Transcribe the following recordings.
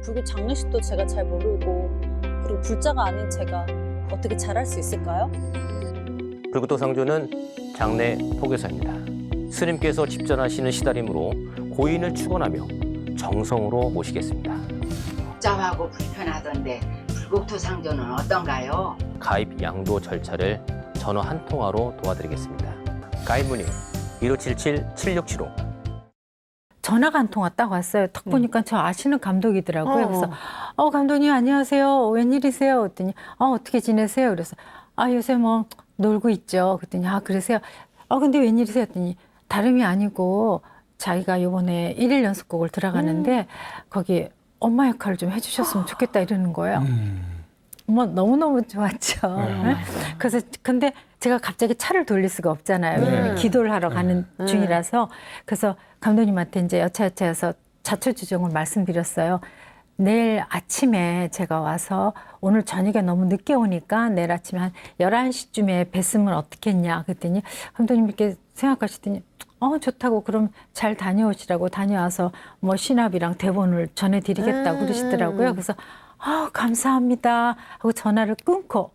불교 장례식도 제가 잘 모르고 그리고 불자가 아닌 제가 어떻게 잘할 수 있을까요? 불구토 상조는 장례 포교사입니다. 스님께서 집전하시는 시다림으로 고인을 축원하며 정성으로 모시겠습니다. 복잡하고 불편하던데 불국토 상조는 어떤가요? 가입 양도 절차를 전화 한 통화로 도와드리겠습니다. 가입 문의 1577-7675. 전화가 한 통 딱 왔어요. 딱 보니까 저 아시는 감독이더라고요. 그래서 감독님 안녕하세요. 웬일이세요? 그랬더니 어떻게 지내세요? 그래서 요새 뭐 놀고 있죠. 그랬더니 그러세요? 근데 웬일이세요? 했더니 다름이 아니고 자기가 이번에 1일 연습곡을 들어가는데 거기 엄마 역할을 좀 해주셨으면 좋겠다 이러는 거예요. 너무너무 좋았죠. 그래서 근데 제가 갑자기 차를 돌릴 수가 없잖아요. 왜냐면 기도를 하러 가는 중이라서. 그래서 감독님한테 이제 여차여차해서 자초지종을 말씀드렸어요. 내일 아침에 제가 와서 오늘 저녁에 너무 늦게 오니까 내일 아침에 한 11시쯤에 뵀으면 어떻겠냐. 그랬더니 감독님 이렇게 생각하시더니 좋다고 그럼 잘 다녀오시라고 다녀와서 뭐 시납이랑 대본을 전해드리겠다고 그러시더라고요. 그래서 감사합니다 하고 전화를 끊고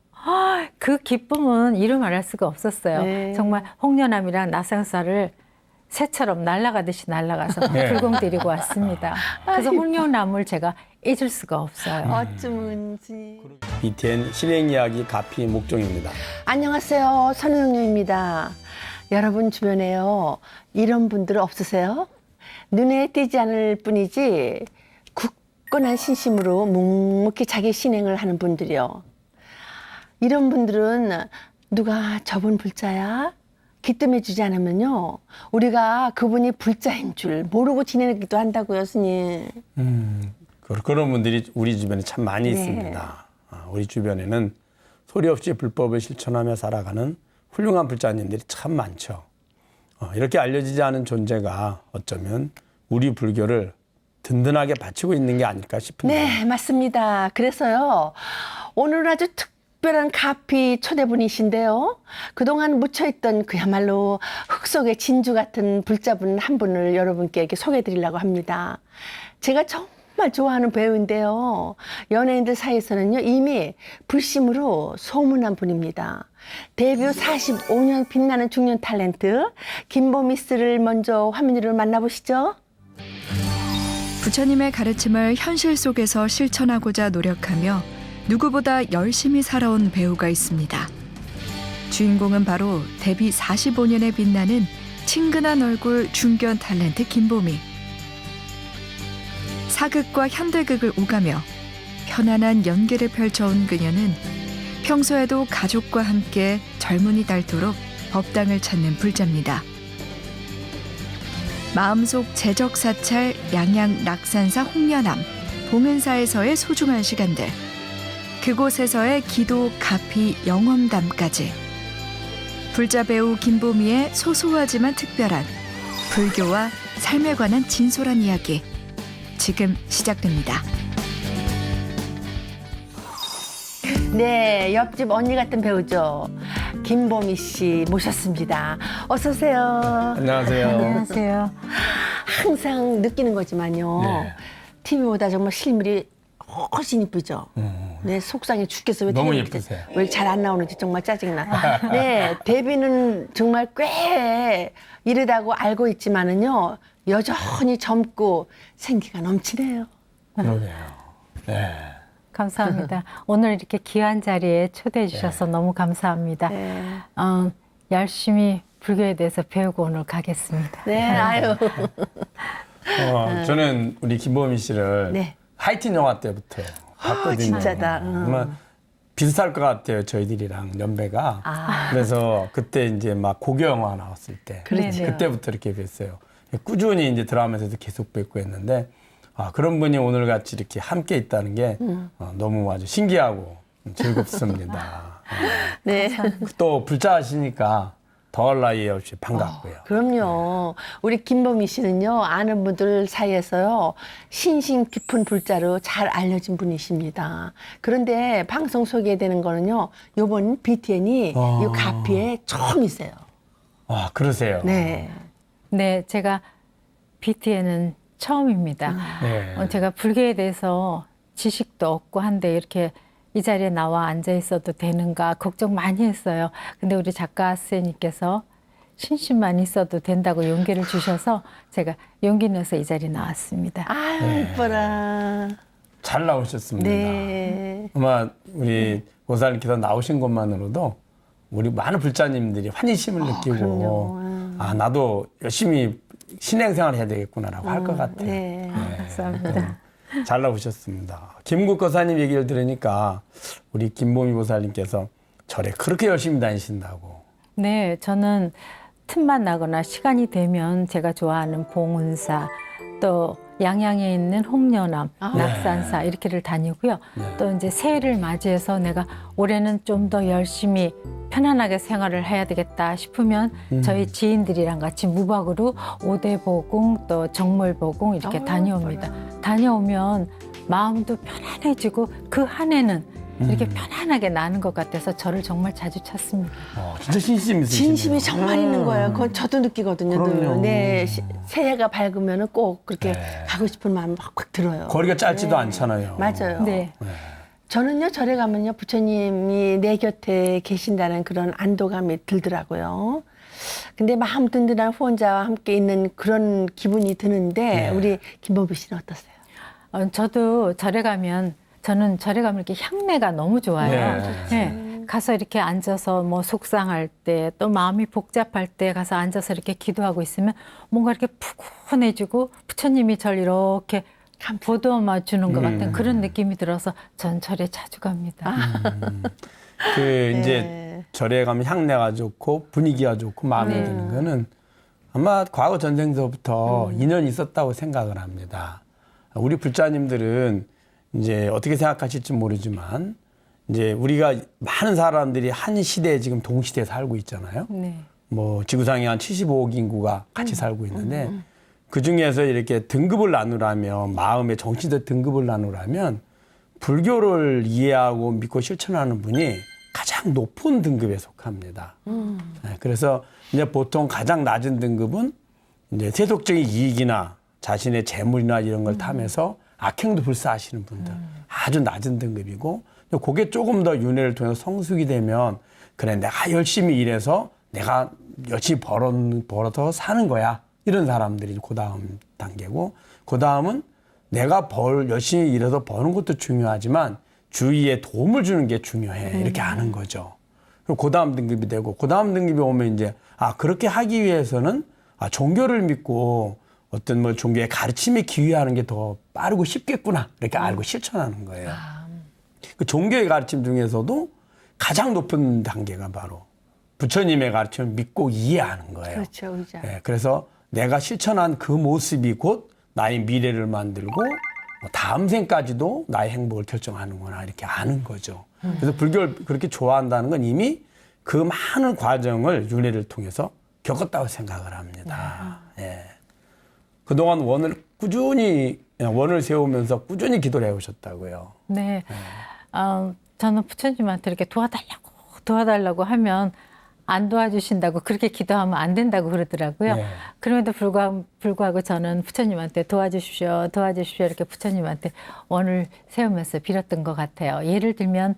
그 기쁨은 이루 말할 수가 없었어요. 네. 정말 홍련암이랑 나상사를 새처럼 날아가듯이 날아가서 불공 드리고 왔습니다. 그래서 홍련암을 제가 잊을 수가 없어요. 어쩌면지. BTN 실행 이야기 가피 목종입니다. 안녕하세요. 선우영녀입니다. 여러분 주변에요. 이런 분들 없으세요? 눈에 띄지 않을 뿐이지 굳건한 신심으로 묵묵히 자기 신행을 하는 분들이요. 이런 분들은 누가 저분 불자야? 기뜸해 주지 않으면요. 우리가 그분이 불자인 줄 모르고 지내기도 한다고요, 스님. 그런 분들이 우리 주변에 참 많이 네. 있습니다. 우리 주변에는 소리 없이 불법을 실천하며 살아가는 훌륭한 불자님들이 참 많죠. 이렇게 알려지지 않은 존재가 어쩌면 우리 불교를 든든하게 바치고 있는 게 아닐까 싶은데. 네, 맞습니다. 그래서요. 오늘 아주 특별한 가피 초대분이신데요. 그동안 묻혀있던 그야말로 흙 속의 진주 같은 불자분 한 분을 여러분께 이렇게 소개해드리려고 합니다. 제가 정말 좋아하는 배우인데요. 연예인들 사이에서는요, 이미 불심으로 소문난 분입니다. 데뷔 45년 빛나는 중년 탤런트 김보미스를 먼저 화면 위로 만나보시죠. 부처님의 가르침을 현실 속에서 실천하고자 노력하며 누구보다 열심히 살아온 배우가 있습니다. 주인공은 바로 데뷔 45년에 빛나는 친근한 얼굴 중견 탤런트 김보미. 사극과 현대극을 오가며 편안한 연기를 펼쳐온 그녀는 평소에도 가족과 함께 젊은이 닳도록 법당을 찾는 불자입니다. 마음속 재적 사찰 양양 낙산사 홍련암 봉은사에서의 소중한 시간들, 그곳에서의 기도 가피 영험담까지 불자 배우 김보미의 소소하지만 특별한 불교와 삶에 관한 진솔한 이야기 지금 시작됩니다. 네, 옆집 언니 같은 배우죠. 김보미 씨 모셨습니다. 어서 오세요. 안녕하세요. 안녕하세요. 항상 느끼는 거지만요. 네. TV보다 정말 실물이 훨씬 이쁘죠. 네, 속상해 죽겠어. 왜 너무 TV 예쁘세요. 왜 잘 안 나오는지 정말 짜증나. 네, 데뷔는 정말 꽤 이르다고 알고 있지만은요, 여전히 젊고 생기가 넘치네요. 그러네요. 네. 감사합니다. 오늘 이렇게 귀한 자리에 초대해 주셔서 너무 감사합니다. 네. 열심히 불교에 대해서 배우고 오늘 가겠습니다. 네, 아유. 저는 우리 김보미 씨를 네. 하이틴 영화 때부터 봤거든요. 진짜다. 정말 비슷할 것 같아요. 저희들이랑 연배가. 그래서 그때 이제 막 고교 영화 나왔을 때 그렇죠. 그때부터 이렇게 뵀어요. 꾸준히 이제 드라마에서도 계속 뵙고 했는데 그런 분이 오늘 같이 이렇게 함께 있다는 게 너무 아주 신기하고 즐겁습니다. 네. 또 불자하시니까 더할 나위 없이 반갑고요. 그럼요. 우리 김보미 씨는요, 아는 분들 사이에서요, 신심 깊은 불자로 잘 알려진 분이십니다. 그런데 방송 소개되는 거는요, 요번 BTN이 이 가피에 처음이세요. 그러세요. 네. 네, 제가 BTN은 처음입니다. 네. 제가 불교에 대해서 지식도 없고 한데 이렇게 이 자리에 나와 앉아 있어도 되는가 걱정 많이 했어요. 근데 우리 작가 선생님께서 신심만 있어도 된다고 용기를 주셔서 제가 용기 내서 이 자리에 나왔습니다. 아유, 네. 이뻐라. 잘 나오셨습니다. 네. 아마 우리 보살님께서 나오신 것만으로도 우리 많은 불자님들이 환희심을 느끼고 그럼요. 아 나도 열심히 신행생활을 해야 되겠구나라고 할 것 같아요. 네. 감사합니다. 잘 나오셨습니다. 김국 거사님 얘기를 들으니까 우리 김보미 보살님께서 절에 그렇게 열심히 다니신다고. 네, 저는 틈만 나거나 시간이 되면 제가 좋아하는 봉은사 또 양양에 있는 홍련암, 낙산사 이렇게를 다니고요. 네. 또 이제 새해를 맞이해서 내가 올해는 좀 더 열심히 편안하게 생활을 해야 되겠다 싶으면 저희 지인들이랑 같이 무박으로 오대보궁 또 정물보궁 이렇게 다녀옵니다. 다녀오면 마음도 편안해지고 그 한 해는 이렇게 편안하게 나는 것 같아서 저를 정말 자주 찾습니다. 진짜 신심 있으시네요. 진심이 정말 있는 거예요. 그건 저도 느끼거든요. 늘. 그럼요. 네, 새해가 밝으면 꼭 그렇게 네. 가고 싶은 마음이 확 들어요. 거리가 짧지도 네. 않잖아요. 맞아요. 네. 저는요, 절에 가면요, 부처님이 내 곁에 계신다는 그런 안도감이 들더라고요. 근데 마음 든든한 후원자와 함께 있는 그런 기분이 드는데, 네. 우리 김보미 씨는 어떠세요? 저도 절에 가면 저는 절에 가면 이렇게 향내가 너무 좋아요. 네. 네. 가서 이렇게 앉아서 뭐 속상할 때 또 마음이 복잡할 때 가서 앉아서 이렇게 기도하고 있으면 뭔가 이렇게 푸근해지고 부처님이 절 이렇게 보듬어 주는 것 같은 그런 느낌이 들어서 전 절에 자주 갑니다. 그 이제 네. 절에 가면 향내가 좋고 분위기가 좋고 마음에 드는 거는 아마 과거 전생서부터 인연이 있었다고 생각을 합니다. 우리 불자님들은 이제 어떻게 생각하실지 모르지만 이제 우리가 많은 사람들이 한 시대에 지금 동시대에 살고 있잖아요. 네. 뭐 지구상에 한 75억 인구가 같이 살고 있는데 그 중에서 이렇게 등급을 나누라면 마음의 정신적 등급을 나누라면 불교를 이해하고 믿고 실천하는 분이 가장 높은 등급에 속합니다. 네, 그래서 이제 보통 가장 낮은 등급은 이제 세속적인 이익이나 자신의 재물이나 이런 걸 탐해서 악행도 불사하시는 분들 아주 낮은 등급이고 그게 조금 더 윤회를 통해서 성숙이 되면 그래 내가 열심히 일해서 내가 열심히 벌어서 사는 거야 이런 사람들이 그 다음 단계고 그 다음은 내가 열심히 일해서 버는 것도 중요하지만 주위에 도움을 주는 게 중요해 이렇게 아는 거죠. 그리고 그 다음 등급이 되고 그 다음 등급이 오면 이제 그렇게 하기 위해서는 종교를 믿고 어떤 뭐 종교의 가르침에 기여하는 게 더 빠르고 쉽겠구나 이렇게 알고 실천하는 거예요. 그 종교의 가르침 중에서도 가장 높은 단계가 바로 부처님의 가르침을 믿고 이해하는 거예요. 그렇죠, 그죠. 네, 그래서 내가 실천한 그 모습이 곧 나의 미래를 만들고 다음 생까지도 나의 행복을 결정하는구나 이렇게 아는 거죠. 그래서 불교를 그렇게 좋아한다는 건 이미 그 많은 과정을 윤회를 통해서 겪었다고 생각을 합니다. 예. 그동안 원을 세우면서 꾸준히 기도를 해오셨다고요. 네. 저는 부처님한테 이렇게 도와달라고 하면 안 도와주신다고 그렇게 기도하면 안 된다고 그러더라고요. 네. 그럼에도 불구하고 저는 부처님한테 도와주십시오 이렇게 부처님한테 원을 세우면서 빌었던 것 같아요. 예를 들면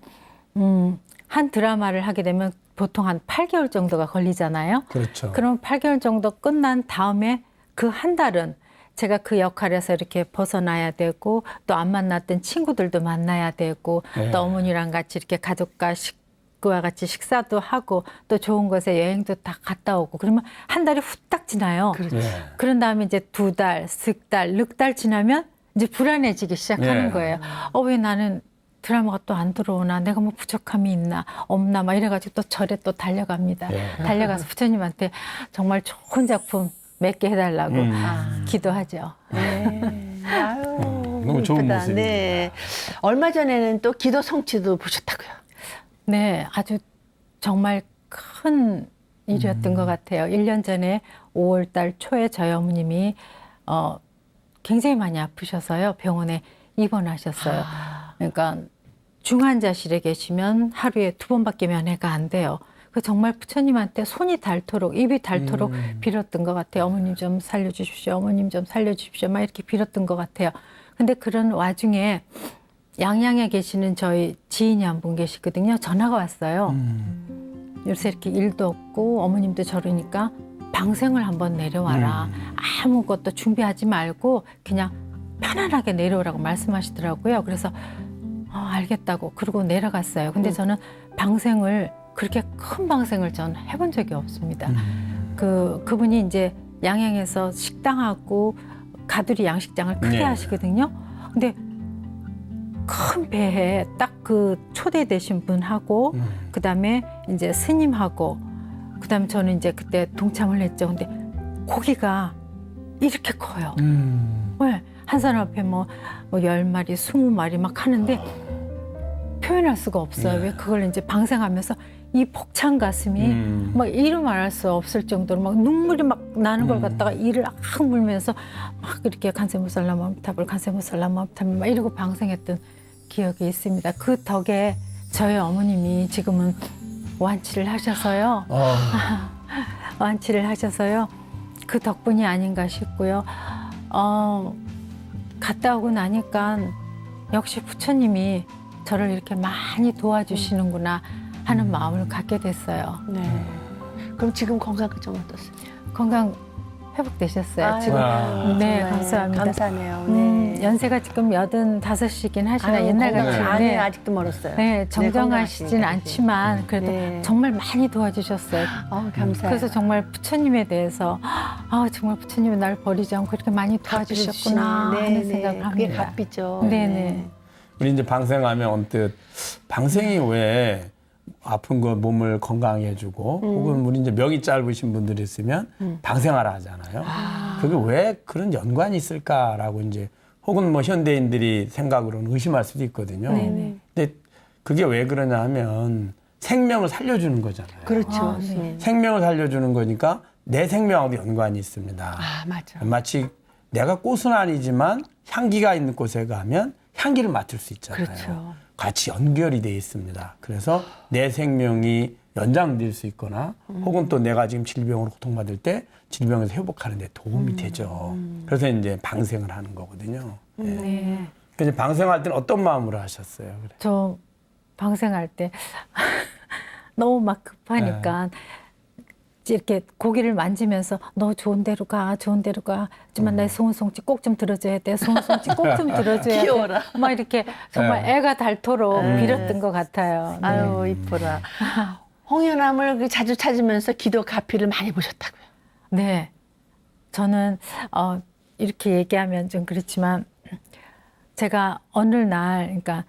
한 드라마를 하게 되면 보통 한 8개월 정도가 걸리잖아요. 그렇죠. 그럼 8개월 정도 끝난 다음에 그 한 달은 제가 그 역할에서 이렇게 벗어나야 되고 또 안 만났던 친구들도 만나야 되고 네. 또 어머니랑 같이 이렇게 가족과 식구와 같이 식사도 하고 또 좋은 곳에 여행도 다 갔다 오고 그러면 한 달이 후딱 지나요. 그렇죠. 네. 그런 다음에 이제 2달, 3달, 6달 지나면 이제 불안해지기 시작하는 네. 거예요. 왜 나는 드라마가 또 안 들어오나 내가 뭐 부족함이 있나 없나 막 이래가지고 또 절에 또 달려갑니다. 네. 달려가서 부처님한테 정말 좋은 작품 몇 개 해달라고 기도하죠. 네. 아유, 너무 좋은 이쁘다. 모습입니다. 네. 얼마 전에는 또 기도 성취도 보셨다고요. 네, 아주 정말 큰 일이었던 것 같아요. 1년 전에 5월 달 초에 저희 어머님이 굉장히 많이 아프셔서요. 병원에 입원하셨어요. 그러니까 중환자실에 계시면 하루에 2번밖에 면회가 안 돼요. 그 정말 부처님한테 손이 닳도록 입이 닳도록 빌었던 것 같아요. 어머님 좀 살려주십시오. 어머님 좀 살려주십시오. 막 이렇게 빌었던 것 같아요. 근데 그런 와중에 양양에 계시는 저희 지인이 한 분 계시거든요. 전화가 왔어요. 요새 이렇게 일도 없고 어머님도 저러니까 방생을 한번 내려와라. 아무것도 준비하지 말고 그냥 편안하게 내려오라고 말씀하시더라고요. 그래서 알겠다고 그러고 내려갔어요. 근데 저는 방생을 그렇게 큰 방생을 전 해본 적이 없습니다. 그분이 이제 양양에서 식당하고 가두리 양식장을 크게 네. 하시거든요. 근데 큰 배에 딱 그 초대되신 분하고 그다음에 이제 스님하고 그다음에 저는 이제 그때 동참을 했죠. 근데 고기가 이렇게 커요. 네. 한 사람 앞에 뭐 10마리, 20마리 막 하는데 표현할 수가 없어요. 왜 그걸 이제 방생하면서 이 벅찬 가슴이 막 이루 말할 수 없을 정도로 막 눈물이 막 나는 걸 갖다가 이를 악 물면서 막 이렇게 간세무살라마탑을 간세무살라마탑을 막 이러고 방생했던 기억이 있습니다. 그 덕에 저희 어머님이 지금은 완치를 하셔서요. 완치를 하셔서요. 그 덕분이 아닌가 싶고요. 갔다 오고 나니까 역시 부처님이 저를 이렇게 많이 도와주시는구나 하는 마음을 갖게 됐어요. 네. 그럼 지금 건강은 좀 어떠세요? 건강 회복되셨어요. 지금. 와. 네, 정말 감사합니다. 감사하네요. 네. 연세가 지금 85이긴 하시나 아유, 옛날같이 건강 네. 아직도 멀었어요. 네, 정정하시진 건강하시니까. 않지만 그래도 네. 정말 많이 도와주셨어요. 감사해요. 그래서 정말 부처님에 대해서 정말 부처님이 날 버리지 않고 그렇게 많이 도와주셨구나 네, 하는 네. 생각을 그게 합니다. 값이죠. 네네. 우리 이제 방생하면 언뜻 방생이 왜 아픈 거 몸을 건강하게 해주고 혹은 우리 이제 명이 짧으신 분들이 있으면 방생하라 하잖아요. 그게 왜 그런 연관이 있을까라고 이제 혹은 뭐 현대인들이 생각으로는 의심할 수도 있거든요. 네네. 근데 그게 왜 그러냐 하면 생명을 살려주는 거잖아요. 그렇죠. 네. 네. 생명을 살려주는 거니까 내 생명하고도 연관이 있습니다. 맞아. 마치 내가 꽃은 아니지만 향기가 있는 곳에 가면 향기를 맡을 수 있잖아요. 그렇죠. 같이 연결이 돼 있습니다. 그래서 내 생명이 연장될 수 있거나 혹은 또 내가 지금 질병으로 고통받을 때 질병에서 회복하는 데 도움이 되죠. 그래서 이제 방생을 하는 거거든요. 예. 네. 그래서 방생할 때는 어떤 마음으로 하셨어요? 그래. 저 방생할 때 너무 막 급하니까 이렇게 고기를 만지면서 너 좋은 데로 가, 좋은 데로 가. 하지만 나의 소원송치 꼭 좀 들어줘야 돼. 소원송치 꼭 좀 들어줘야 귀여워라. 돼. 막 이렇게 정말 네. 애가 닳도록 네. 빌었던 것 같아요. 네. 아유, 이뻐라. 홍연암을 그 자주 찾으면서 기도 가피를 많이 보셨다고요? 네. 저는 이렇게 얘기하면 좀 그렇지만 제가 어느 날 그러니까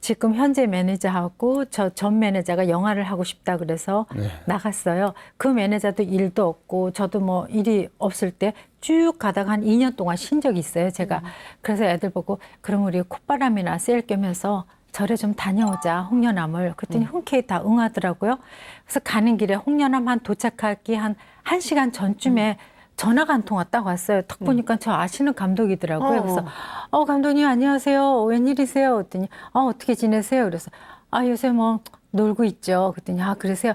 지금 현재 매니저하고 저 전 매니저가 영화를 하고 싶다 그래서 네. 나갔어요. 그 매니저도 일도 없고 저도 뭐 일이 없을 때 쭉 가다가 한 2년 동안 쉰 적이 있어요. 제가. 그래서 애들 보고 그럼 우리 콧바람이나 쐴 겸해서 절에 좀 다녀오자 홍련암을. 그랬더니 흔쾌히 다 응하더라고요. 그래서 가는 길에 홍련암 한 도착하기 한 1시간 전쯤에 전화가 한 통 딱 왔어요. 딱 보니까 저 아시는 감독이더라고요. 그래서 감독님 안녕하세요. 웬일이세요? 그랬더니 어떻게 지내세요? 그래서 요새 뭐 놀고 있죠. 그랬더니 그러세요?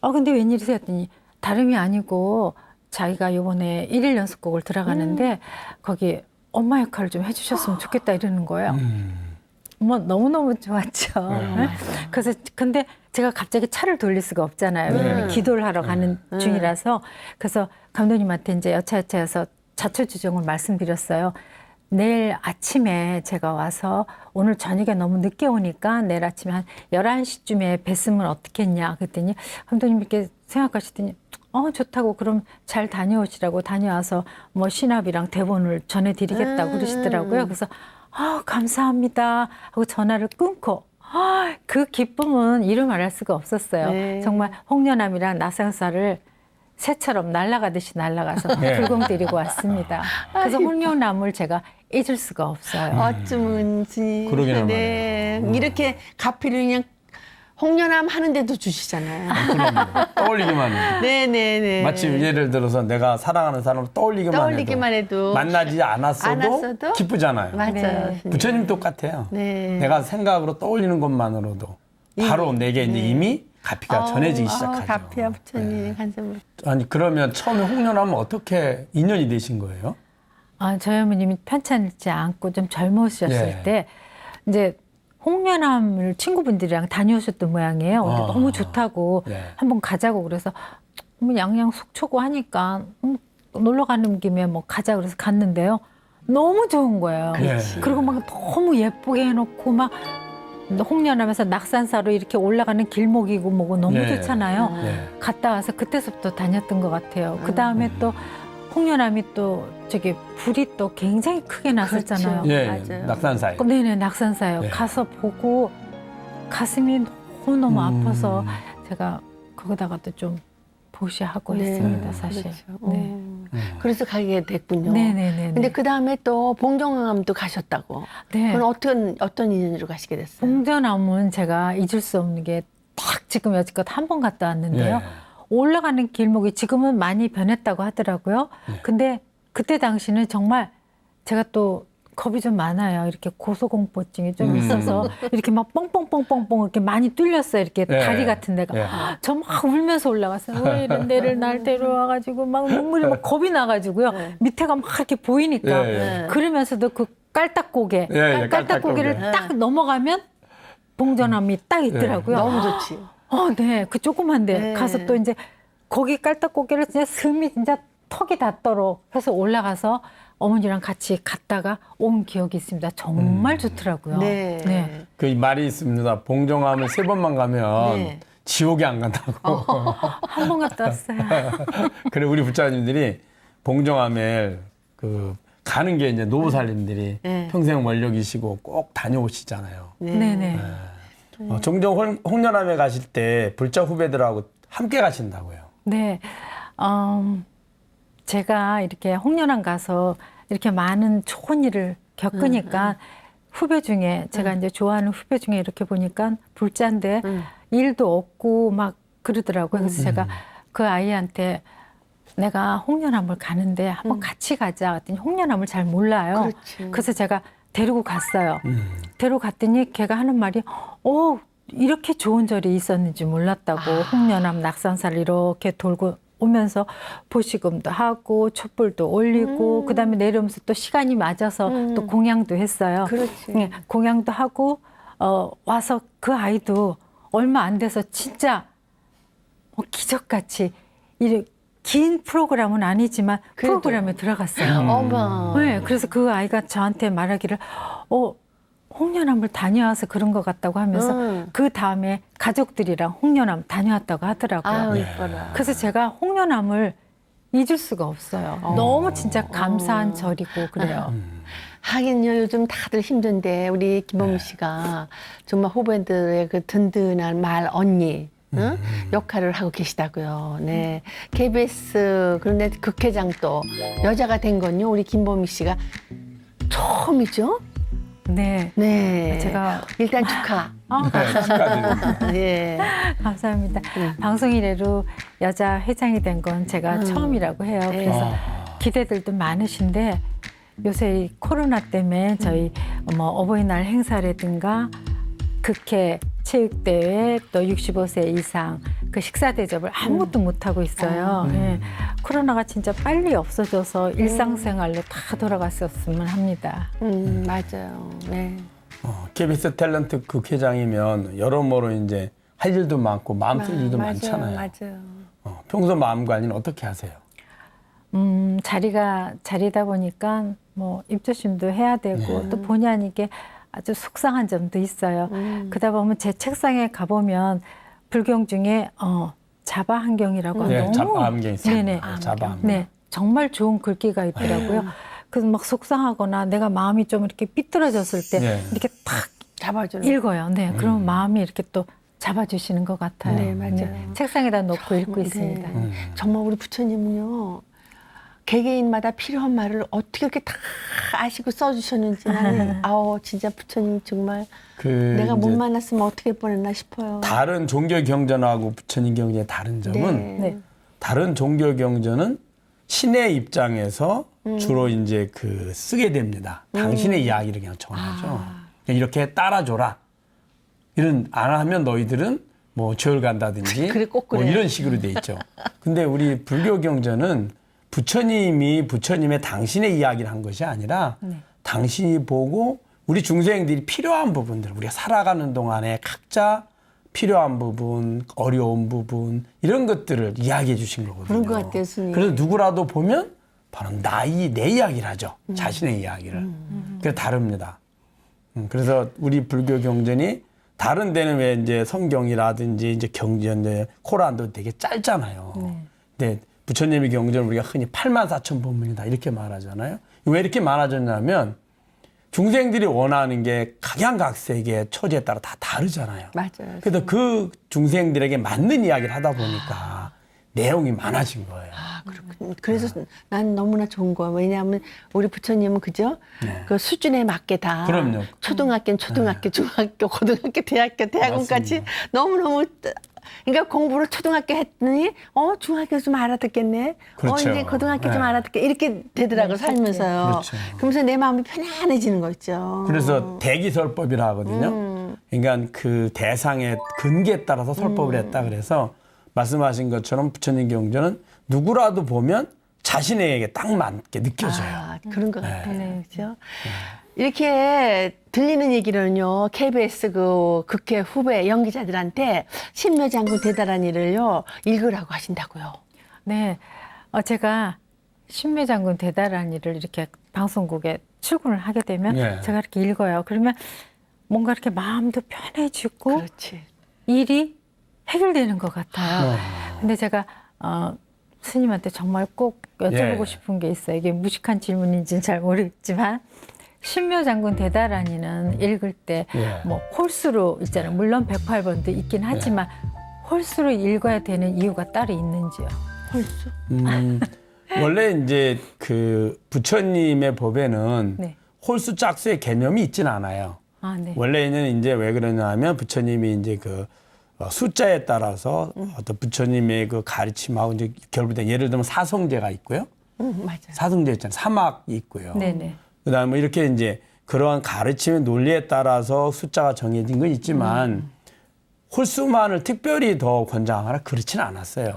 근데 웬일이세요? 했더니 다름이 아니고 자기가 이번에 1일 연습곡을 들어가는데 거기 엄마 역할을 좀 해주셨으면 좋겠다 이러는 거예요. 뭐 너무너무 좋았죠. 네? 그래서 근데 제가 갑자기 차를 돌릴 수가 없잖아요. 왜냐면 기도를 하러 가는 중이라서. 그래서 감독님한테 이제 여차여차해서 자초지종을 말씀드렸어요. 내일 아침에 제가 와서 오늘 저녁에 너무 늦게 오니까 내일 아침에 한 11시쯤에 뵀으면 어떻겠냐. 그랬더니 감독님 이렇게 생각하시더니 좋다고 그럼 잘 다녀오시라고 다녀와서 뭐 시납이랑 대본을 전해드리겠다고 그러시더라고요. 그래서 감사합니다 하고 전화를 끊고 그 기쁨은 이루 말할 수가 없었어요. 네. 정말 홍련암이랑 나상사를 새처럼 날아가듯이 날아가서 네. 불공드리고 왔습니다. 그래서 홍련암을 제가 잊을 수가 없어요. 어쩌면지. 그러기나 네. 이렇게 가피를 그냥 홍련암 하는데도 주시잖아요. 떠올리기만 해도. 네네네. 마치 예를 들어서 내가 사랑하는 사람을 떠올리기만 해도 만나지 않았어도 않았어도? 기쁘잖아요. 맞아요. 네. 부처님 똑같아요. 네. 내가 생각으로 떠올리는 것만으로도 바로 내게 이제 이미 가피가 전해지기 시작하죠. 가피야 부처님 네. 간섭을. 아니 그러면 처음에 홍련하면 어떻게 인연이 되신 거예요? 저희 어머님이 편찮지 않고 좀 젊으셨을 예. 때 이제 홍련암을 친구분들이랑 다녀오셨던 모양이에요. 근데 너무 좋다고 예. 한번 가자고 그래서 뭐 양양 속초고 하니까 놀러 가는 김에 뭐 가자 그래서 갔는데요. 너무 좋은 거예요. 그렇지. 그리고 막 너무 예쁘게 해놓고 막 홍련암에서 낙산사로 이렇게 올라가는 길목이고 뭐고 너무 예. 좋잖아요. 예. 갔다 와서 그때서부터 다녔던 것 같아요. 그 다음에 또 홍련암이 또 저기 불이 또 굉장히 크게 났었잖아요. 그렇죠. 예, 맞아요. 낙산사에. 네네, 낙산사요. 네. 가서 보고 가슴이 너무너무 아파서 제가 거기다가 또 좀 보시하고 했습니다, 사실. 그렇죠. 네. 그래서 가게 됐군요. 네네네. 근데 그 다음에 또 봉정암도 가셨다고. 네. 그건 어떤 인연으로 가시게 됐어요? 봉전암은 제가 잊을 수 없는 게 딱 지금 여지껏 한 번 갔다 왔는데요. 예. 올라가는 길목이 지금은 많이 변했다고 하더라고요. 근데 그때 당시는 정말 제가 또 겁이 좀 많아요. 이렇게 고소공포증이 좀 있어서 이렇게 막 뻥뻥뻥뻥뻥 이렇게 많이 뚫렸어요. 이렇게 예. 다리 같은 데가. 예. 저 막 울면서 올라갔어요. 왜 이런 데를 날 데려와가지고 막 눈물이 막 겁이 나가지고요. 밑에가 막 이렇게 보이니까. 예, 예. 그러면서도 그 깔딱고개, 예, 예, 깔딱고개를 깔딱고개. 딱 넘어가면 봉전암이 딱 있더라고요. 너무 좋지. 네. 그 조그만데 네. 가서 또 이제 거기 깔딱고개를 진짜 스미 진짜 턱이 닿도록 해서 올라가서 어머니랑 같이 갔다가 온 기억이 있습니다. 정말 좋더라고요. 네. 네. 그 말이 있습니다. 봉정암을 3번만 가면 네. 지옥에 안 간다고. 한 번 갔다 왔어요. 그래 우리 불자님들이 봉정암에 그 가는 게 이제 노부살님들이 네. 평생 원력이시고 꼭 다녀오시잖아요. 네네. 종종 홍련암에 가실 때 불자 후배들하고 함께 가신다고요. 네. 제가 이렇게 홍련암 가서 이렇게 많은 좋은 일을 겪으니까 후배 중에 제가 이제 좋아하는 후배 중에 이렇게 보니까 불자인데 일도 없고 막 그러더라고요. 그래서 제가 그 아이한테 내가 홍련암을 가는데 한번 같이 가자 했더니 홍련암을 잘 몰라요. 그렇지. 그래서 제가 데리고 갔어요. 데리고 갔더니 걔가 하는 말이 이렇게 좋은 절이 있었는지 몰랐다고. 홍련암 낙산사를 이렇게 돌고 오면서 보시금도 하고 촛불도 올리고 그다음에 내려오면서 또 시간이 맞아서 또 공양도 했어요. 그렇지. 네, 공양도 하고 와서 그 아이도 얼마 안 돼서 진짜 기적같이 이 긴 프로그램은 아니지만 그래도. 프로그램에 들어갔어요. 어머. 네, 그래서 그 아이가 저한테 말하기를 홍련암을 다녀와서 그런 것 같다고 하면서 그 다음에 가족들이랑 홍련암 다녀왔다고 하더라고요. 아유, 이뻐라. 그래서 제가 홍련암을 잊을 수가 없어요. 너무 진짜 감사한 절이고 그래요. 하긴요, 요즘 다들 힘든데, 우리 김범희 씨가 정말 후배들의 그 든든한 말 언니, 응? 역할을 하고 계시다고요. 네. KBS, 그런데 극회장 또 여자가 된 건요, 우리 김범희 씨가 처음이죠? 네. 네. 제가 일단 축하. 축하드립니다. 예. 감사합니다. 방송 이래로 여자 회장이 된 건 제가 처음이라고 해요. 그래서 기대들도 많으신데 요새 이 코로나 때문에 저희 뭐 어버이날 행사라든가 극회 체육대회 또 65세 이상 그 식사 대접을 아무것도 못 하고 있어요. 예. 코로나가 진짜 빨리 없어져서 일상생활로 다 돌아갔었으면 합니다. 맞아요. 네. KBS 탤런트 극회장이면 여러모로 이제 할 일도 많고 마음 쓸 일도 많잖아요. 맞아요. 평소 마음 관리는 어떻게 하세요? 자리다 보니까 뭐 입조심도 해야 되고 또 본의 아니게 아주 속상한 점도 있어요. 그러다 보면 제 책상에 가보면 불경 중에 자바한경이라고 네, 너무 자바함경 있어요. 네네. 자바함경. 네, 정말 좋은 글귀가 있더라고요. 그래서 막 속상하거나 내가 마음이 좀 이렇게 삐뚤어졌을 때 네. 이렇게 탁 잡아주는. 읽어요. 네, 그럼 마음이 이렇게 또 잡아주시는 것 같아요. 네, 맞아요. 책상에다 놓고 읽고 있습니다. 정말 우리 부처님은요, 개개인마다 필요한 말을 어떻게 이렇게 다 아시고 써주셨는지 나는 진짜 부처님 정말 그 내가 못 이제 만났으면 어떻게 뻔했나 싶어요. 다른 종교 경전하고 부처님 경전의 다른 점은 네. 다른 종교 경전은 신의 입장에서 주로 이제 그 쓰게 됩니다. 당신의 이야기를 그냥 전하죠. 그냥 이렇게 따라줘라. 이런 안 하면 너희들은 뭐 절 간다든지 그래, 꼭 뭐 그래. 이런 식으로 돼 있죠. 근데 우리 불교 경전은 부처님이 부처님의 당신의 이야기를 한 것이 아니라 당신이 보고 우리 중생들이 필요한 부분들, 우리가 살아가는 동안에 각자 필요한 부분, 어려운 부분 이런 것들을 이야기해 주신 거거든요. 그런 것 같아요, 스님. 그래서 누구라도 보면 바로 내 이야기를 하죠. 자신의 이야기를. 그래서 다릅니다. 그래서 우리 불교 경전이 다른 데는 왜 이제 성경이라든지 이제 경전, 코란도 되게 짧잖아요. 근데 부처님의 경전은 우리가 흔히 84,000본문이다 이렇게 말하잖아요. 왜 이렇게 많아졌냐면 중생들이 원하는 게 각양각색의 처지에 따라 다 다르잖아요. 맞아요. 그래서 그 중생들에게 맞는 이야기를 하다 보니까 내용이 많아진 거예요. 그렇군요. 그래서 난 너무나 좋은 거야. 왜냐하면 우리 부처님은 그죠? 네. 그 수준에 맞게 다. 그럼요. 초등학교는 초등학교, 중학교, 고등학교, 대학교, 대학원까지 맞습니다. 너무너무. 그러니까 공부를 초등학교 했더니 중학교 좀 알아듣겠네. 그렇죠. 이제 고등학교 좀 네. 알아듣게 이렇게 되더라고 살면서요. 그렇죠. 그러면서 내 마음이 편안해지는 거 있죠. 그래서 대기설법이라 하거든요. 그러니까 그 대상의 근기에 따라서 설법을 했다 그래서 말씀하신 것처럼 부처님 경전은 누구라도 보면 자신에게 딱 맞게 느껴져요. 아, 그런 것 네. 같아요. 그렇죠? 이렇게 들리는 얘기로는요, KBS 그 국회 후배 연기자들한테 신묘장군 대단한 일을요, 읽으라고 하신다고요. 네, 제가 신묘장군 대단한 일을 이렇게 방송국에 출근을 하게 되면 예. 제가 이렇게 읽어요. 그러면 뭔가 이렇게 마음도 편해지고 그렇지. 일이 해결되는 것 같아요. 근데 제가 스님한테 정말 꼭 여쭤보고 예. 싶은 게 있어요. 이게 무식한 질문인지는 잘 모르겠지만 신묘장군 대다라니는 읽을 때 예. 뭐 홀수로 있잖아요. 물론 108번도 있긴 하지만 홀수로 읽어야 되는 이유가 따로 있는지요? 홀수? 원래 이제 그 부처님의 법에는 네. 홀수 짝수의 개념이 있지는 않아요. 아, 네. 원래는 이제 왜 그러냐면 부처님이 이제 그 숫자에 따라서 어떤 부처님의 그 가르침하고 이제 결부된 예를 들면 사성제가 있고요. 맞아요. 사성제 있잖아요. 사막이 있고요. 네네. 그다음에 이렇게 이제 그러한 가르침의 논리에 따라서 숫자가 정해진 건 있지만 홀수만을 특별히 더 권장하거나 그렇지는 않았어요.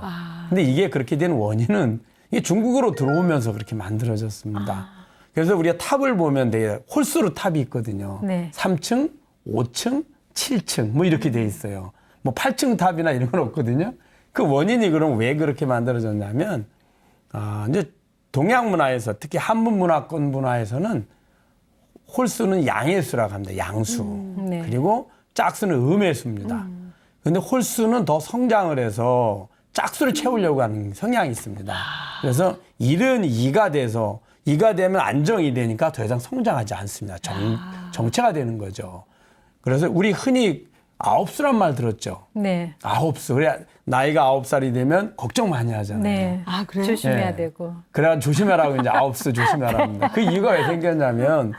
근데 이게 그렇게 된 원인은 이게 중국으로 들어오면서 그렇게 만들어졌습니다. 그래서 우리가 탑을 보면 되게 홀수로 탑이 있거든요. 네. 3층, 5층, 7층 뭐 이렇게 돼 있어요. 뭐 8층 탑이나 이런 건 없거든요. 그 원인이 그럼 왜 그렇게 만들어졌냐면 이제 동양 문화에서 특히 한문 문화권 문화에서는 홀수는 양의 수라고 합니다. 양수. 네. 그리고 짝수는 음의 수입니다. 근데 홀수는 더 성장을 해서 짝수를 채우려고 하는 성향이 있습니다. 그래서 72가 돼서 2가 되면 안정이 되니까 더 이상 성장하지 않습니다. 정체가 되는 거죠. 그래서 우리 흔히 9수란 말 들었죠. 네. 9수. 그래 나이가 9살이 되면 걱정 많이 하잖아요. 네. 아, 그래요? 조심해야 네. 되고. 그래가 조심하라고 이제 9수 조심하랍니다. 그 이유가 왜 생겼냐면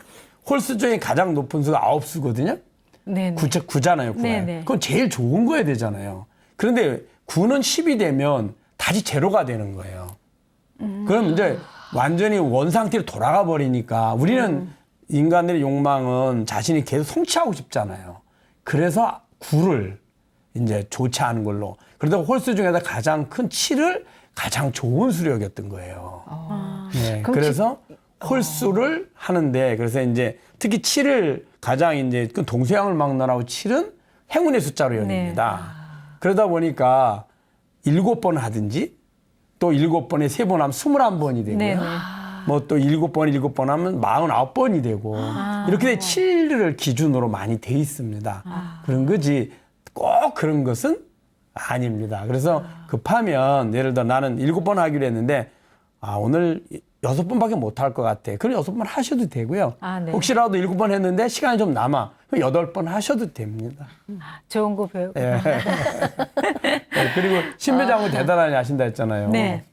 홀수 중에 가장 높은 수가 9수거든요. 네네. 9잖아요. 9. 네네. 그건 제일 좋은 거야 되잖아요. 그런데 9는 10이 되면 다시 제로가 되는 거예요. 그럼 이제 완전히 원 상태로 돌아가 버리니까 우리는 인간들의 욕망은 자신이 계속 성취하고 싶잖아요. 그래서 9를 이제 좋지 않은 걸로. 그러다 홀수 중에서 가장 큰 7을 가장 좋은 수로 여겼던 거예요. 네, 그럼 그래서 홀수를 하는데 그래서 이제 특히 7을 가장 이제 그 동서양을 막론하고 7은 행운의 숫자로 여깁니다. 그러다 보니까 7번 하든지 또 7번에 3번 하면 21번이 되고요. 네네. 뭐 또 7번 하면 49번이 되고 이렇게 7을 기준으로 많이 돼 있습니다. 그런 거지 꼭 그런 것은 아닙니다. 그래서 급하면 예를 들어 나는 7번 하기로 했는데 오늘 6번밖에 못 할 것 같아. 그럼 6번 하셔도 되고요. 네. 혹시라도 7번 했는데 시간이 좀 남아. 그럼 8번 하셔도 됩니다. 좋은 거 배우고. 예. 네, 그리고 신묘장군 대다라니 하신다 했잖아요. 네.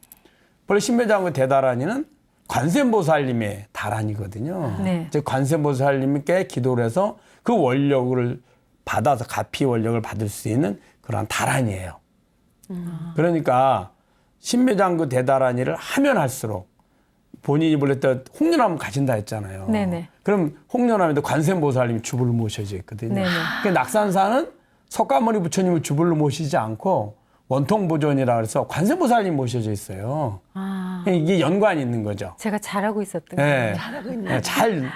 원래 신묘장군 대다라니는 관세음보살님의 다란이거든요. 네. 즉 관세음보살님께 기도를 해서 그 원력을 받아서 가피 원력을 받을 수 있는 그런 다란이에요. 그러니까 신묘장군 대다라니를 하면 할수록 본인이 원래 또 홍련암을 가진다 했잖아요. 네네. 그럼 홍련암에도 관세음보살님이 주부를 모셔져 있거든요. 네네. 그 낙산사는 석가모니 부처님을 주불로 모시지 않고 원통보존이라 그래서 관세음보살님 모셔져 있어요. 아, 이게 연관이 있는 거죠. 제가 잘하고 있었던 네. 거예요. 네, 잘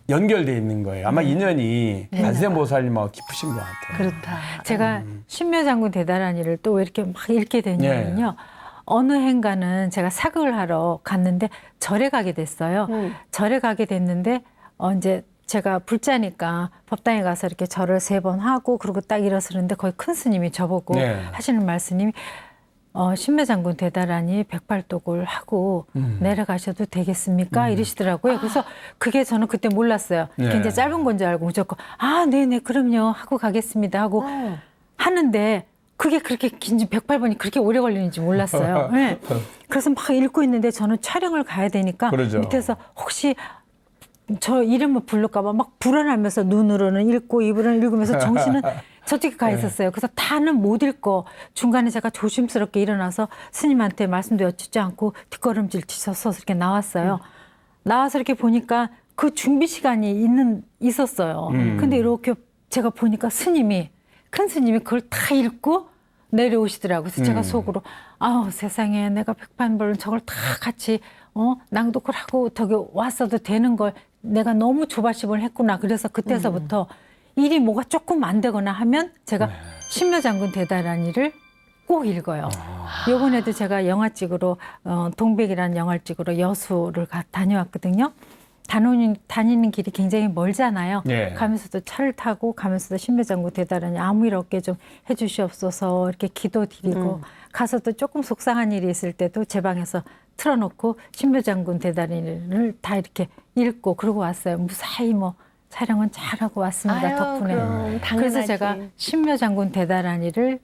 연결돼 있는 거예요. 아마 인연이 관세음보살님하고 깊으신 것 같아요. 그렇다. 제가 신묘장군 대단한이를 또 왜 이렇게 막 읽게 됐냐면요. 어느 해인가는 제가 사극을 하러 갔는데 절에 가게 됐어요. 절에 가게 됐는데 이제 제가 불자니까 법당에 가서 이렇게 절을 3번 하고 그리고 딱 일어서는데 거기 큰 스님이 저보고 네. 하시는 말씀이 신묘장군 대단하니 백발독을 하고 내려가셔도 되겠습니까? 이러시더라고요. 그래서 그게 저는 그때 몰랐어요. 네. 굉장히 짧은 건 줄 알고 무조건 아, 네네, 그럼요. 하고 가겠습니다. 하고 하는데 그게 그렇게 긴지 108번이 그렇게 오래 걸리는지 몰랐어요. 네. 그래서 막 읽고 있는데 저는 촬영을 가야 되니까 그러죠. 밑에서 혹시 저 이름을 부를까봐 막 불안하면서 눈으로는 읽고 입으로는 읽으면서 정신은 저쪽에 가 있었어요. 그래서 다는 못 읽고 중간에 제가 조심스럽게 일어나서 스님한테 말씀도 여쭙지 않고 뒷걸음질 치셔서 이렇게 나왔어요. 나와서 이렇게 보니까 그 준비 시간이 있었어요. 근데 이렇게 제가 보니까 큰 스님이 그걸 다 읽고 내려오시더라고요. 그래서 제가 속으로 아우 세상에 내가 108번을 저걸 다 같이 낭독을 하고 저기 왔어도 되는 걸 내가 너무 조바심을 했구나. 그래서 그때서부터 일이 뭐가 조금 안 되거나 하면 제가 신묘장군 대단한이를 꼭 읽어요. 요번에도 제가 영화 찍으러 동백이라는 영화를 찍으러 여수를 다녀왔거든요. 다니는 길이 굉장히 멀잖아요. 네. 가면서도 차를 타고 가면서도 신묘장군 대단하니 아무 일 없게 좀 해주시옵소서 이렇게 기도드리고 가서도 조금 속상한 일이 있을 때도 제 방에서 틀어놓고 신묘장군 대단히를 다 이렇게 읽고 그러고 왔어요. 무사히 뭐 촬영은 잘하고 왔습니다. 아유, 덕분에. 그럼 당연하지. 그래서 제가 신묘장군 대단히를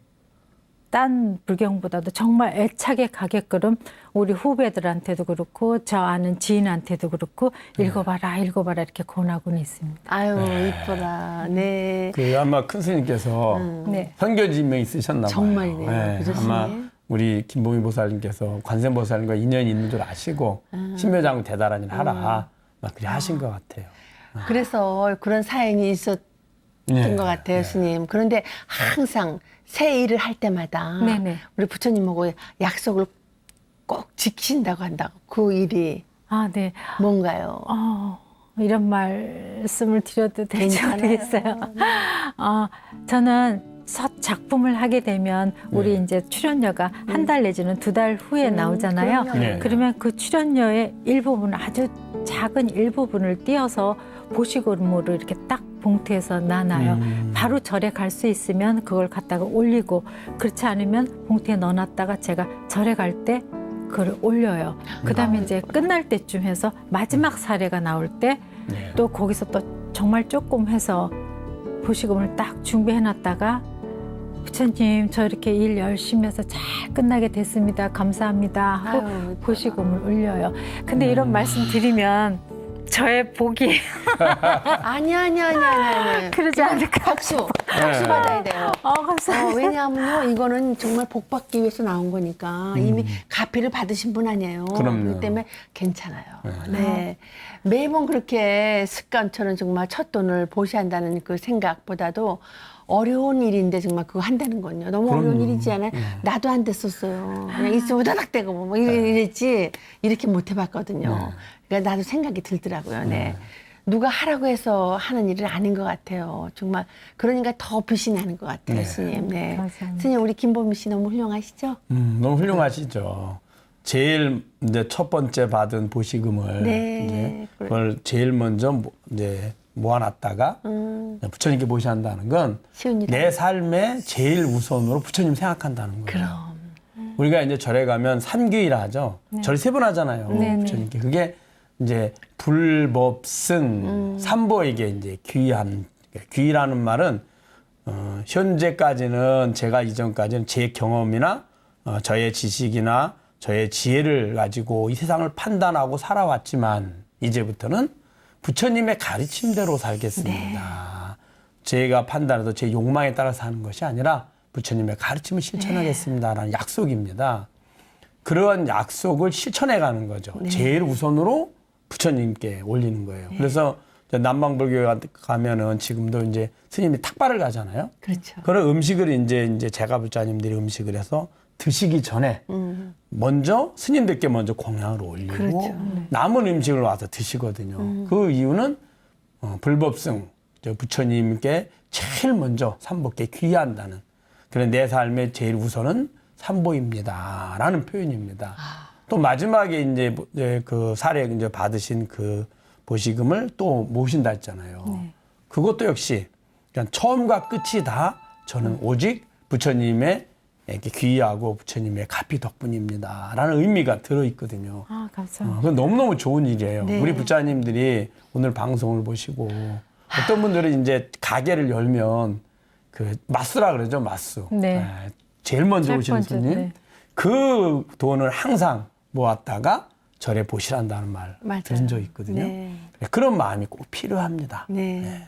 딴 불경보다도 정말 애착에 가게끔 우리 후배들한테도 그렇고 저 아는 지인한테도 그렇고 읽어봐라 이렇게 권하고는 있습니다. 아유, 이뻐라. 네. 그 아마 큰 스님께서 네. 현교지명이 쓰셨나 봐요. 정말이네요. 그러시네. 아마 우리 김봉희 보살님께서 관세음보살님과 인연이 있는 줄 아시고 신묘장군 대단한 일 하라 막 그렇게 하신 것 같아요. 그래서 그런 사연이 있었던 네. 것 같아요, 스님. 그런데 항상 새 일을 할 때마다 네네. 우리 부처님하고 약속을 꼭 지키신다고 한다고. 그 일이 아, 네. 뭔가요? 이런 말씀을 드려도 될지 괜찮아요. 모르겠어요. 저는 첫 작품을 하게 되면 우리 이제 출연료가 한 달 내지는 2달 후에 나오잖아요. 그럼요. 네. 그러면 그 출연료의 일부분 아주 작은 일부분을 띄어서 보시고름으로 이렇게 딱 봉투에서 나눠요. 바로 절에 갈 수 있으면 그걸 갖다가 올리고 그렇지 않으면 봉투에 넣어놨다가 제가 절에 갈 때 그걸 올려요. 그다음에 이제 끝날 때쯤 해서 마지막 사례가 나올 때 또 거기서 또 정말 조금 해서 보시금을 딱 준비해놨다가 부처님 저 이렇게 일 열심히 해서 잘 끝나게 됐습니다. 감사합니다 하고 아유, 보시금을 올려요. 근데 이런 말씀 드리면 저의 복이 아니야. 그러지 않을까. 박수 받아야 돼요. 감사합니다. 왜냐하면요, 이거는 정말 복 받기 위해서 나온 거니까 이미 가피를 받으신 분 아니에요. 그럼요. 그렇기 때문에 괜찮아요. 네. 매번 그렇게 습관처럼 정말 첫 돈을 보시한다는 그 생각보다도 어려운 일인데 정말 그거 한다는 건요. 너무 어려운 그럼요. 일이지 않아요? 나도 안 됐었어요. 그냥 있으면 다닥대고 뭐 이랬지 이렇게 못 해봤거든요. 그러니까 나도 생각이 들더라고요. 네. 누가 하라고 해서 하는 일은 아닌 것 같아요. 정말 그러니까 더 빛이 나는 것 같아요, 스님. 네. 감사합니다. 스님 우리 김보미 씨 너무 훌륭하시죠? 너무 훌륭하시죠. 제일 이제 첫 번째 받은 보시금을 네. 이제 그걸 제일 먼저 이제 모아놨다가 부처님께 모시한다는 건 쉬운 일 내 삶에 제일 우선으로 부처님 생각한다는 거예요. 그럼. 우리가 이제 절에 가면 삼귀라 하죠. 절 3번 하잖아요. 네네. 부처님께. 그게 이제 불법승 삼보에게 이제 귀의라는 말은 현재까지는 제가 이전까지는 제 경험이나 저의 지식이나 저의 지혜를 가지고 이 세상을 판단하고 살아왔지만 이제부터는 부처님의 가르침대로 살겠습니다. 제가 판단해도 제 욕망에 따라서 하는 것이 아니라 부처님의 가르침을 실천하겠습니다라는 약속입니다. 그러한 약속을 실천해 가는 거죠. 제일 우선으로 부처님께 올리는 거예요. 그래서 이제 남방불교에 가면은 지금도 이제 스님이 탁발을 가잖아요. 그렇죠. 그런 음식을 이제 제가불자님들이 음식을 해서 드시기 전에 먼저 스님들께 먼저 공양을 올리고 그렇죠. 남은 음식을 와서 드시거든요. 그 이유는 불법승 부처님께 제일 먼저 삼보께 귀한다는 그런 내 삶의 제일 우선은 삼보입니다라는 표현입니다. 또 마지막에 이제 그 사례 이제 받으신 그 보시금을 또 모신다 했잖아요. 그것도 역시 그냥 처음과 끝이 다 저는 오직 부처님의 이렇게 귀하고 부처님의 가피 덕분입니다라는 의미가 들어 있거든요. 아, 감사합니다. 그건 너무너무 좋은 일이에요. 네. 우리 부자님들이 오늘 방송을 보시고 어떤 분들은 이제 가게를 열면 그 마스라 그러죠, 마스. 네. 제일 먼저 제일 오시는 먼저, 손님. 네. 그 돈을 항상 모았다가 절에 보시란다는 말 맞아요. 들은 적 있거든요. 네. 그런 마음이 꼭 필요합니다. 네.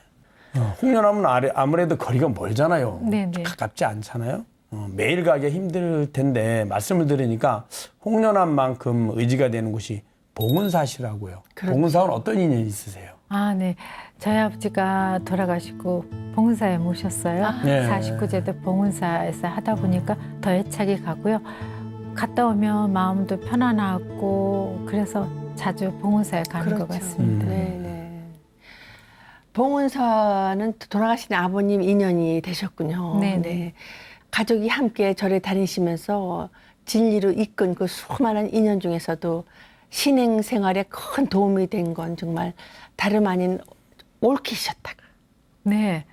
홍련하면 아무래도 거리가 멀잖아요. 네, 네. 가깝지 않잖아요. 매일 가기 힘들 텐데 말씀을 들으니까 홍련함만큼 의지가 되는 곳이 봉은사시라고요. 그렇죠. 봉은사는 어떤 인연이 있으세요? 아, 네. 저희 아버지가 돌아가시고 봉은사에 모셨어요. 네. 49제도 봉은사에서 하다 보니까 더 애착이 가고요. 갔다 오면 마음도 편안하고 그래서 자주 봉은사에 가는 것 그렇죠. 같습니다. 네, 네. 봉은사는 돌아가신 아버님 인연이 되셨군요. 네, 네. 가족이 함께 절에 다니시면서 진리로 이끈 그 수많은 인연 중에서도 신행 생활에 큰 도움이 된 건 정말 다름 아닌 옳기셨다. 네.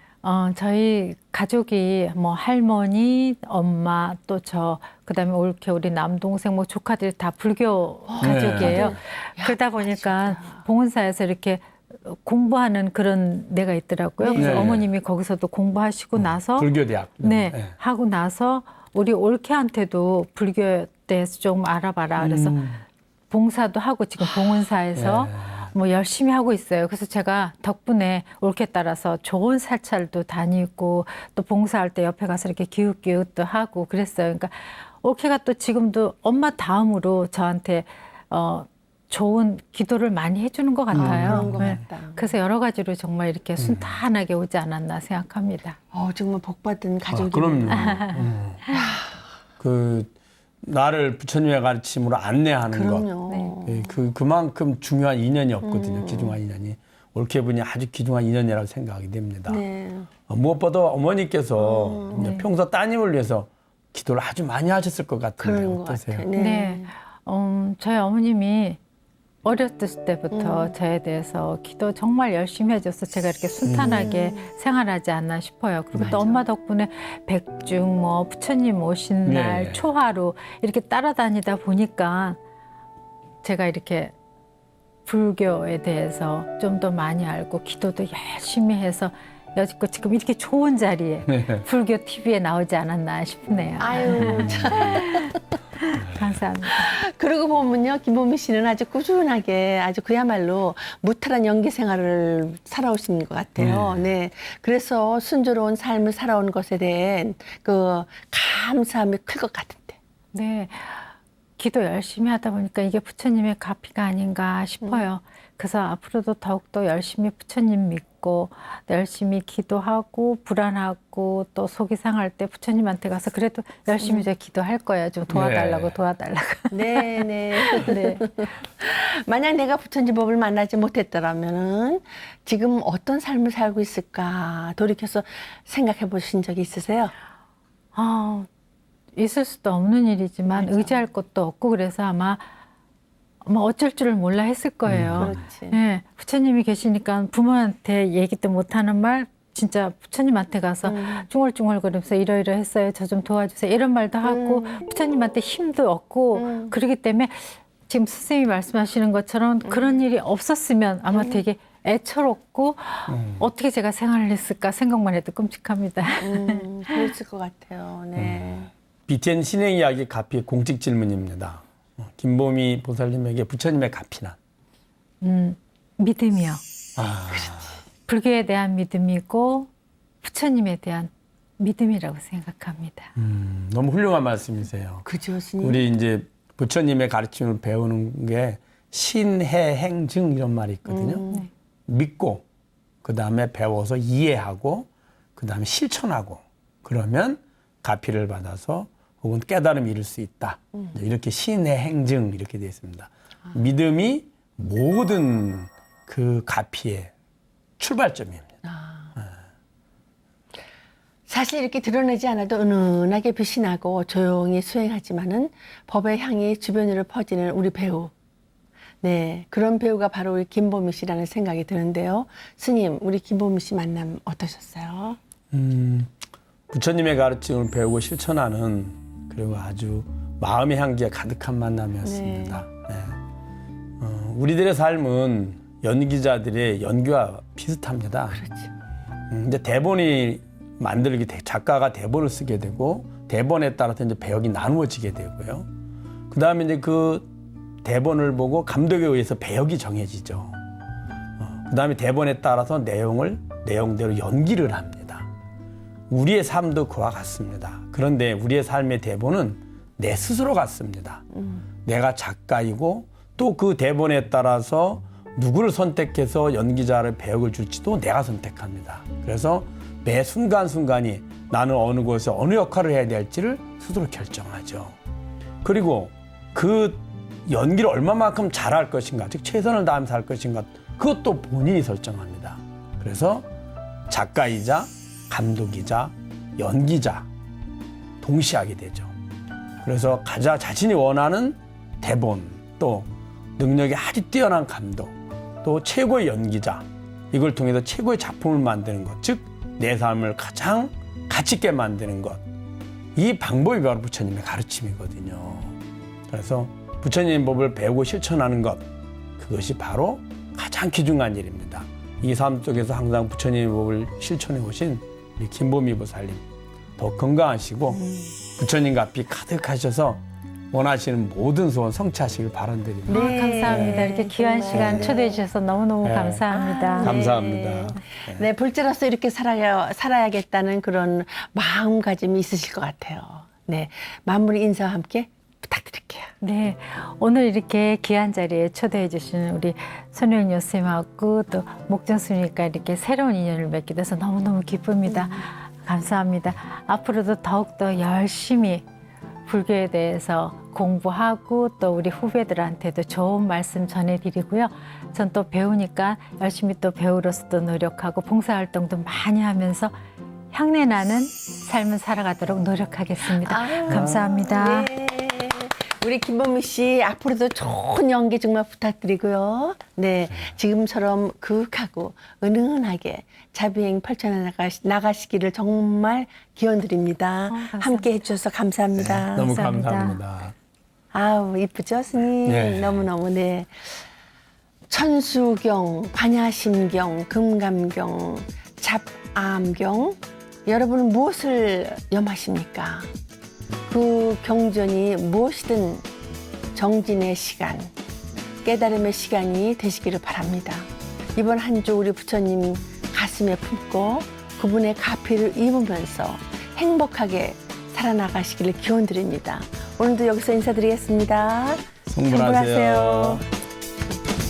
저희 가족이 뭐 할머니, 엄마, 또 저, 그 다음에 올케 우리 남동생, 뭐 조카들이 다 불교 가족이에요. 그러다 보니까 봉은사에서 이렇게 공부하는 그런 데가 있더라고요. 그래서 네. 어머님이 거기서도 공부하시고 나서 불교대학. 네, 하고 나서 우리 올케한테도 불교에 대해서 좀 알아봐라. 그래서 봉사도 하고 지금 봉은사에서 뭐 열심히 하고 있어요. 그래서 제가 덕분에 올케 따라서 좋은 사찰도 다니고 또 봉사할 때 옆에 가서 이렇게 기웃기웃도 하고 그랬어요. 그러니까 올케가 또 지금도 엄마 다음으로 저한테 좋은 기도를 많이 해주는 것 같아요. 그런 것 같다. 그래서 여러 가지로 정말 이렇게 순탄하게 오지 않았나 생각합니다. 정말 복받은 가족이. 그럼요. 나를 부처님의 가르침으로 안내하는 것. 그럼요. 예, 그만큼 중요한 인연이 없거든요. 귀중한 인연이. 올케 분이 아주 귀중한 인연이라고 생각이 됩니다. 네. 무엇보다 어머니께서 이제 네. 평소 따님을 위해서 기도를 아주 많이 하셨을 것 같은데 그런 것 어떠세요? 같아요. 네. 저희 어머님이 어렸을 때부터 저에 대해서 기도 정말 열심히 해줘서 제가 이렇게 순탄하게 생활하지 않나 싶어요. 그리고 맞아. 또 엄마 덕분에 백중, 뭐 부처님 오신 날, 네. 초하루 이렇게 따라다니다 보니까 제가 이렇게 불교에 대해서 좀 더 많이 알고 기도도 열심히 해서 여지껏 지금 이렇게 좋은 자리에 네. 불교 TV에 나오지 않았나 싶네요. 아유, 참. 감사합니다. 그러고 보면요, 김보미 씨는 아주 꾸준하게 아주 그야말로 무탈한 연기 생활을 살아오신 것 같아요. 네. 그래서 순조로운 삶을 살아온 것에 대한 그 감사함이 클 것 같은데. 네. 기도 열심히 하다 보니까 이게 부처님의 가피가 아닌가 싶어요. 그래서 앞으로도 더욱더 열심히 부처님 믿고 열심히 기도하고 불안하고 또 속이 상할 때 부처님한테 가서 그래도 열심히 저 기도할 거예요. 좀 도와달라고 네. 도와달라고. 네, 네. 네. 만약 내가 부처님 법을 만나지 못했더라면은 지금 어떤 삶을 살고 있을까 돌이켜서 생각해 보신 적이 있으세요? 아, 있을 수도 없는 일이지만 맞아. 의지할 것도 없고 그래서 아마 어쩔 줄을 몰라 했을 거예요. 그렇지. 네, 부처님이 계시니까 부모한테 얘기도 못하는 말 진짜 부처님한테 가서 중얼중얼거리면서 이러이러했어요. 저 좀 도와주세요. 이런 말도 하고 부처님한테 힘도 얻고 그러기 때문에 지금 선생님이 말씀하시는 것처럼 그런 일이 없었으면 아마 되게 애처롭고 어떻게 제가 생활을 했을까 생각만 해도 끔찍합니다. 그랬을 것 같아요. 네. BTN 신행 이야기 가피 공식 질문입니다. 김보미 보살님에게 부처님의 가피는? 믿음이요. 아, 불교에 대한 믿음이고 부처님에 대한 믿음이라고 생각합니다. 너무 훌륭한 말씀이세요. 그죠, 스님? 우리 이제 부처님의 가르침을 배우는 게 신해행증 이런 말이 있거든요. 믿고 그 다음에 배워서 이해하고 그 다음에 실천하고 그러면 가피를 받아서 혹은 깨달음이 이룰 수 있다. 이렇게 신의 행증 이렇게 되어 있습니다. 믿음이 모든 그 가피의 출발점입니다. 사실 이렇게 드러내지 않아도 은은하게 빛이 나고 조용히 수행하지만은 법의 향이 주변으로 퍼지는 우리 배우. 네, 그런 배우가 바로 우리 김보미 씨라는 생각이 드는데요. 스님, 우리 김보미 씨 만남 어떠셨어요? 부처님의 가르침을 배우고 실천하는 그리고 아주 마음의 향기가 가득한 만남이었습니다. 네. 우리들의 삶은 연기자들의 연기와 비슷합니다. 그렇죠. 이제 대본이 만들기 작가가 대본을 쓰게 되고 대본에 따라서 이제 배역이 나누어지게 되고요. 그 다음에 이제 그 대본을 보고 감독에 의해서 배역이 정해지죠. 그 다음에 대본에 따라서 내용대로 연기를 합니다. 우리의 삶도 그와 같습니다. 그런데 우리의 삶의 대본은 내 스스로 같습니다. 내가 작가이고 또 그 대본에 따라서 누구를 선택해서 연기자를 배역을 줄지도 내가 선택합니다. 그래서 매 순간순간이 나는 어느 곳에 어느 역할을 해야 될지를 스스로 결정하죠. 그리고 그 연기를 얼마만큼 잘할 것인가, 즉 최선을 다하면서 할 것인가, 그것도 본인이 설정합니다. 그래서 작가이자 감독이자 연기자 동시에 하게 되죠. 그래서 가장 자신이 원하는 대본, 또 능력이 아주 뛰어난 감독, 또 최고의 연기자, 이걸 통해서 최고의 작품을 만드는 것, 즉 내 삶을 가장 가치 있게 만드는 것, 이 방법이 바로 부처님의 가르침이거든요. 그래서 부처님의 법을 배우고 실천하는 것, 그것이 바로 가장 귀중한 일입니다. 이 삶 속에서 항상 부처님의 법을 실천해 오신 우리 김보미 보살님 더 건강하시고 부처님 가피 가득하셔서 원하시는 모든 소원 성취하시길 바란드립니다. 네. 감사합니다. 이렇게 귀한 시간 초대해 주셔서 너무너무 네. 감사합니다. 감사합니다. 네, 불제로서 이렇게 살아야겠다는 그런 마음가짐이 있으실 것 같아요. 네, 마무리 인사와 함께 부탁드릴게요. 네, 오늘 이렇게 귀한 자리에 초대해 주시는 우리 손혜영 교수님하고 또 목정스님과 이렇게 새로운 인연을 맺게 돼서 너무너무 기쁩니다. 감사합니다. 앞으로도 더욱더 열심히 불교에 대해서 공부하고 또 우리 후배들한테도 좋은 말씀 전해드리고요. 전 또 배우니까 열심히 또 배우로서 또 노력하고 봉사활동도 많이 하면서 향내나는 삶을 살아가도록 노력하겠습니다. 감사합니다. 네. 우리 김보미 씨 앞으로도 좋은 연기 정말 부탁드리고요. 네, 지금처럼 그윽하고 은은하게 자비행 펼쳐나가시기를 정말 기원드립니다. 함께 해주셔서 감사합니다. 너무 감사합니다. 감사합니다. 아우 이쁘죠, 스님? 네. 너무너무 네. 천수경, 반야심경, 금감경, 잡암경, 여러분은 무엇을 염하십니까? 그 경전이 무엇이든 정진의 시간, 깨달음의 시간이 되시기를 바랍니다. 이번 한 주 우리 부처님 가슴에 품고 그분의 가피를 입으면서 행복하게 살아나가시기를 기원드립니다. 오늘도 여기서 인사드리겠습니다. 성불하세요.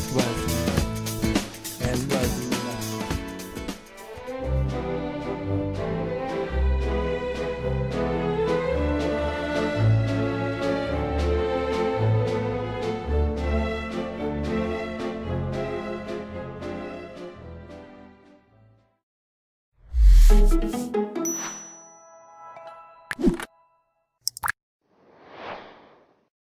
수고하셨습니다. 네, 수고하셨습니다.